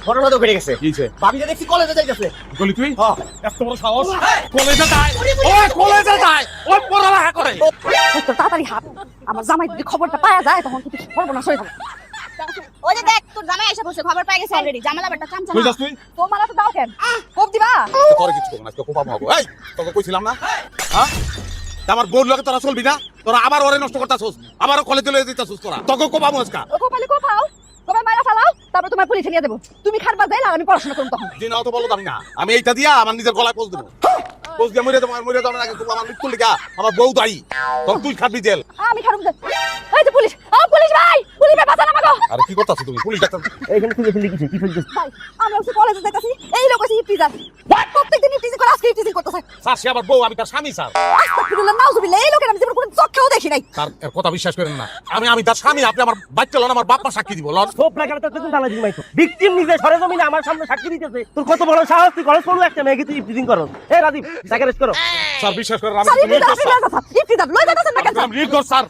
ঘটনা তো ঘটে গেছে। ভাবিকে দেখছি কলেজে যাইতেছে। গলি তুই এত বড় সাহস কলেজে যায় ওই কলেজে যায় ওই পড়ালেখা করে তোর তাড়াতাড়ি হাত আমার জামাই যদি খবরটা পাওয়া যায় তখন কিন্তু সর্বনাশ হয়ে যাবে। ওই যে দেখ তোর জামাই এসে বসে খবর পেয়ে গেছে অলরেডি জামালা বেটা কামচা কই যাস তুই তোমার তো দাও কেন কোপ দিবা তোর কিছু করব না আজকে কোপা মাগো এই তোকে কইছিলাম না হ্যাঁ আমার বউর লগে তোরা চলবি না তোরা আবার ওরে নষ্ট করতাছস আবারও কলেজে লয়ে দিতাছস তোরা তোকে কোপা মুজকা ও কোপালে কোপাও তোমার মারা ফেলাও তারপর তোমার পুলিশে নিয়ে দেবো তুমি খাটবা যাইলা আমি পড়াশোনা করব তখন দিন তো বলো আমি না আমি এইটা দিয়া আমার নিজের গলায় পোজ দেব পোজ দিয়ে মরে যাবে আগে তুমি আমার মৃত্যু লিখা আমার বউ দায়ী তখন তুই খাবি জেল আমি খারাপ এই যে পুলিশ ও পুলিশ ভাই পুলিশ ভাই বাঁচান আমাকে আরে কি করতাছ তুমি পুলিশ ডাক্তার এইখানে খুঁজে ফেলি কিছু কি ফেলছিস? ভাই আমি হচ্ছে কলেজে যাইতাছি এই লোক আছে ইফতিজার প্রত্যেকদিন ইফতিজি করে আজকে ইফতিজি করতেছে স্যার সে আবার বউ আমি তার স্বামী স্যার আস্তাগফিরুল্লাহ নাউজুবিল্লাহ এই লোকের আমি জীবনে কোনো চোখেও দেখি নাই তার এর কথা বিশ্বাস করেন না আমি তার স্বামী আপনি আমার বাচ্চা লন আমার বাপ মা সাক্ষী দিব লন সব লাগালে তো তুই তালা দিমাইছো। ভিকটিম নিজে সরেজমিনে আমার সামনে সাক্ষী দিতেছে। তোর কত বড় সাহস তুই কলেজ পড়লো একটা মেয়েকে তুই ইফতিজিং করো। এই রাজীব তাকে রেস্ট করো। স্যার বিশ্বাস করেন আমি স্যার ইফতিজার লই যাইতাছেন না কেন আমি রিড কর স্যার